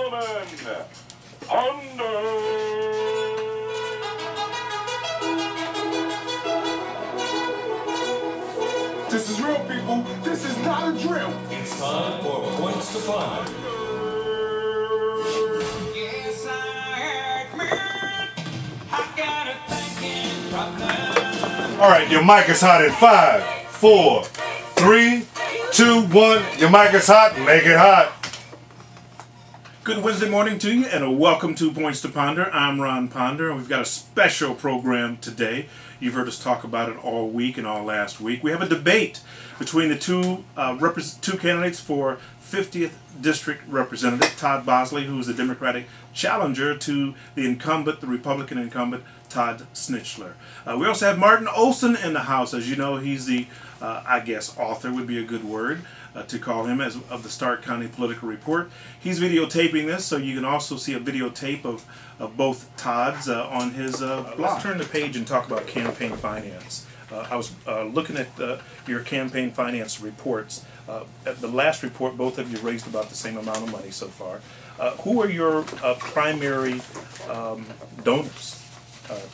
gentlemen, Ponder. This is real, people. This is not a drill. It's time for Points to Ponder. Yes, I admit I got a thinking problem. All right, your mic is hot in 5, 4, 3, 2, 1. Your mic is hot. Make it hot. Good Wednesday morning to you, and welcome to Points to Ponder. I'm Ron Ponder, and we've got a special program today. You've heard us talk about it all week and all last week. We have a debate between the two candidates for 50th District Representative, Todd Bosley, who is the Democratic challenger to the incumbent, the Republican incumbent, Todd Snitchler. We also have Martin Olson in the house. As you know, he's the, I guess, author would be a good word to call him, of the Stark County Political Report. He's videotaping this, so you can also see a videotape of both Todd's on his blog. Let's turn the page and talk about campaign finance. I was looking at your campaign finance reports. At the last report, both of you raised about the same amount of money so far. Who are your primary donors?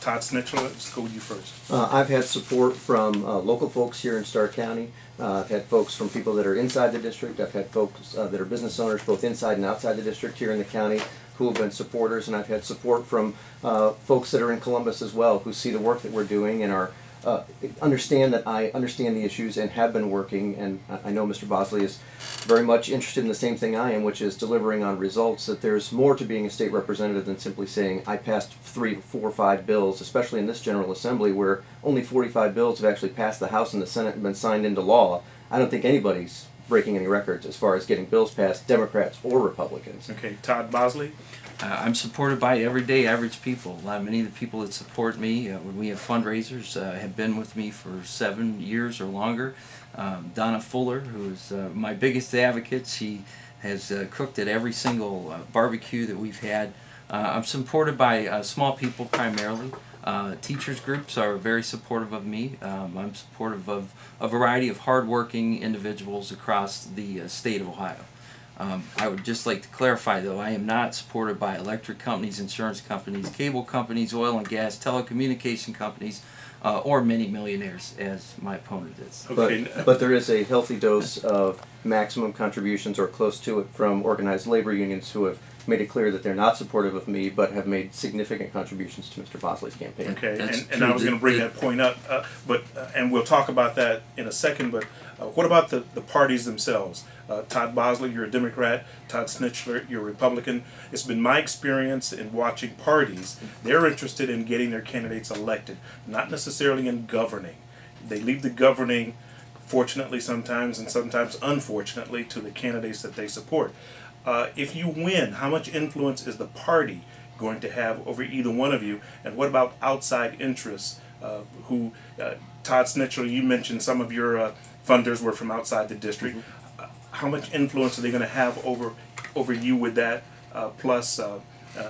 Todd Snitchler, let's go with you first. I've had support from local folks here in Stark County. I've had folks from people that are inside the district. I've had folks that are business owners both inside and outside the district here in the county who have been supporters, and I've had support from folks that are in Columbus as well who see the work that we're doing and are understand that I understand the issues and have been working, and I know Mr. Bosley is very much interested in the same thing I am, which is delivering on results, that there's more to being a state representative than simply saying I passed 3, 4, 5 bills, especially in this General Assembly where only 45 bills have actually passed the House and the Senate and been signed into law. I don't think anybody's breaking any records as far as getting bills passed, Democrats or Republicans. Okay, Todd Bosley? I'm supported by everyday average people. Many of the people that support me when we have fundraisers have been with me for 7 years or longer. Donna Fuller, who is my biggest advocate, she has cooked at every single barbecue that we've had. I'm supported by small people primarily. Teachers groups are very supportive of me. I'm supportive of a variety of hardworking individuals across the state of Ohio. I would just like to clarify, though, I am not supported by electric companies, insurance companies, cable companies, oil and gas, telecommunication companies, or many millionaires, as my opponent is. Okay. But there is a healthy dose of maximum contributions or close to it from organized labor unions who have made it clear that they're not supportive of me but have made significant contributions to Mr. Bosley's campaign. Okay, and I was going to bring that point up, and we'll talk about that in a second, but what about the parties themselves? Todd Bosley, you're a Democrat. Todd Snitchler, you're a Republican. It's been my experience in watching parties, they're interested in getting their candidates elected, not necessarily in governing. They leave the governing, fortunately sometimes, and sometimes unfortunately, to the candidates that they support. If you win, how much influence is the party going to have over either one of you? And what about outside interests? Todd Snitchler, you mentioned some of your funders were from outside the district. How much influence are they going to have over you with that? Plus,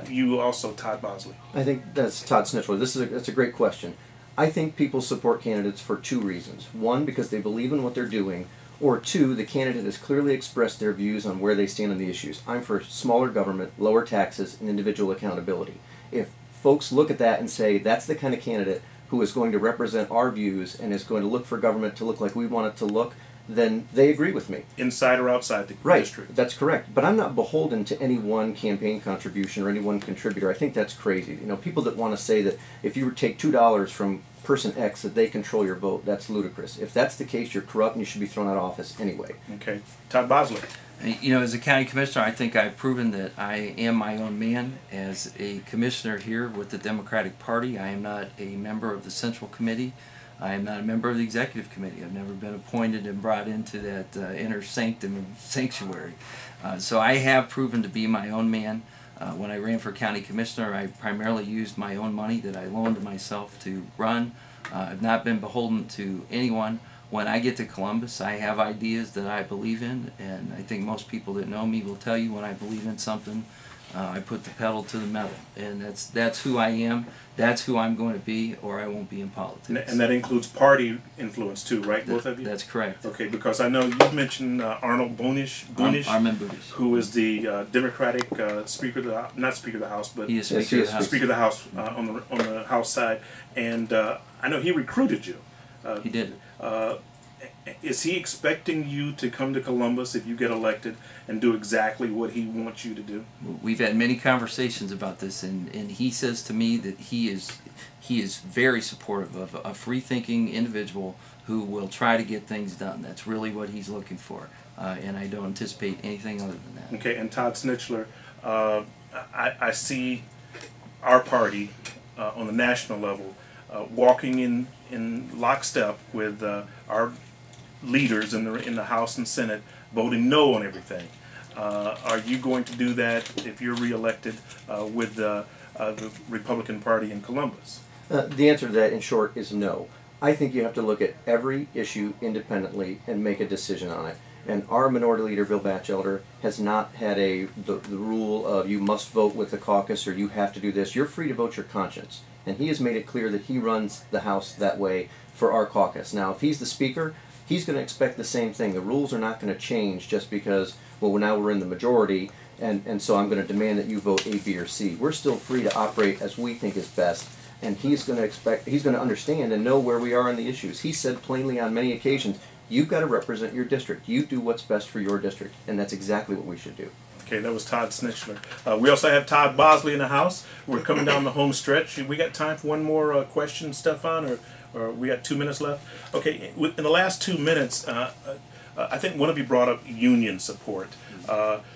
you also, Todd Bosley. I think that's Todd Snitchler. That's a great question. I think people support candidates for 2 reasons. 1, because they believe in what they're doing, or 2, the candidate has clearly expressed their views on where they stand on the issues. I'm for smaller government, lower taxes, and individual accountability. If folks look at that and say that's the kind of candidate who is going to represent our views and is going to look for government to look like we want it to look, then they agree with me. Inside or outside the district? Right, that's correct. But I'm not beholden to any one campaign contribution or any one contributor. I think that's crazy. You know, people that want to say that if you take $2 from person X that they control your vote, that's ludicrous. If that's the case, you're corrupt and you should be thrown out of office anyway. Okay. Todd Bosley. You know, as a county commissioner, I think I've proven that I am my own man. As a commissioner here with the Democratic Party, I am not a member of the Central Committee. I am not a member of the Executive Committee. I've never been appointed and brought into that inner sanctum and sanctuary. So I have proven to be my own man. When I ran for county commissioner, I primarily used my own money that I loaned to myself to run. I've not been beholden to anyone. When I get to Columbus, I have ideas that I believe in, and I think most people that know me will tell you when I believe in something, I put the pedal to the metal, and that's who I am. That's who I'm going to be, or I won't be in politics. And that includes party influence too, right? Both of you? That's correct. Okay, because I know you mentioned Arnold Bunish, Armin Bunish, who is the Democratic Speaker of the not Speaker of the House, but he is Yes, Speaker he of is the House. Speaker of the House on the House side, and I know he recruited you. He did. Is he expecting you to come to Columbus if you get elected and do exactly what he wants you to do? We've had many conversations about this, and he says to me that he is very supportive of a free-thinking individual who will try to get things done. That's really what he's looking for, and I don't anticipate anything other than that. Okay, and Todd Snitchler, I see our party on the national level walking in lockstep with our leaders in the House and Senate, voting no on everything. Are you going to do that if you're reelected with the Republican Party in Columbus? The answer to that, in short, is no. I think you have to look at every issue independently and make a decision on it. And our minority leader, Bill Batchelder, has not had the rule of you must vote with the caucus or you have to do this. You're free to vote your conscience. And he has made it clear that he runs the House that way for our caucus. Now, if he's the Speaker, he's going to expect the same thing. The rules are not going to change just because, well, now we're in the majority, and so I'm going to demand that you vote A, B, or C. We're still free to operate as we think is best, and he's going to understand and know where we are on the issues. He said plainly on many occasions, you've got to represent your district. You do what's best for your district, and that's exactly what we should do. Okay, that was Todd Snitchler. We also have Todd Bosley in the house. We're coming down the home stretch. We got time for one more question, Stefan, or we got 2 minutes left? Okay, in the last 2 minutes, I think one of you brought up union support.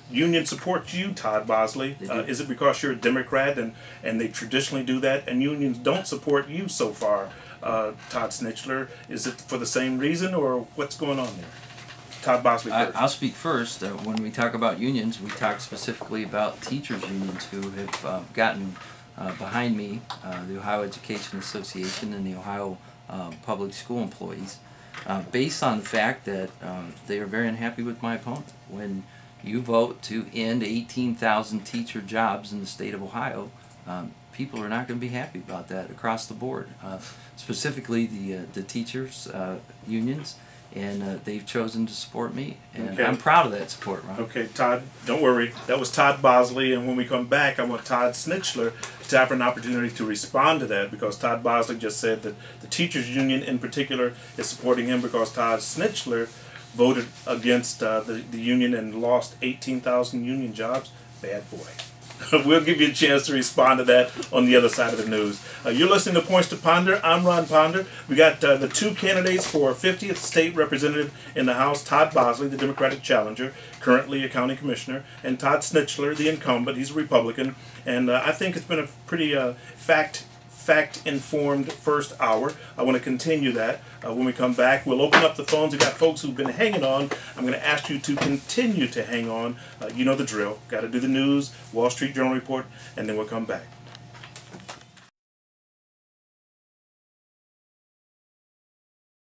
Union supports you, Todd Bosley. Is it because you're a Democrat and they traditionally do that, and unions don't support you so far, Todd Snitchler? Is it for the same reason, or what's going on there? Todd Bosley first. I'll speak first. When we talk about unions, we talk specifically about teachers' unions who have gotten behind me, the Ohio Education Association and the Ohio Public School Employees, based on the fact that they are very unhappy with my opponent. When you vote to end 18,000 teacher jobs in the state of Ohio, people are not going to be happy about that across the board, specifically the teachers' unions. And they've chosen to support me, and okay. I'm proud of that support, Ron. Okay, Todd, don't worry. That was Todd Bosley, and when we come back, I want Todd Snitchler to have an opportunity to respond to that, because Todd Bosley just said that the teachers union in particular is supporting him because Todd Snitchler voted against the union and lost 18,000 union jobs. Bad boy. We'll give you a chance to respond to that on the other side of the news. You're listening to Points to Ponder. I'm Ron Ponder. We got the two candidates for 50th state representative in the House, Todd Bosley, the Democratic challenger, currently a county commissioner, and Todd Snitchler, the incumbent. He's a Republican. And I think it's been a pretty fact-informed first hour. I want to continue that. When we come back, we'll open up the phones. We've got folks who've been hanging on. I'm going to ask you to continue to hang on. You know the drill. Got to do the news, Wall Street Journal report, and then we'll come back.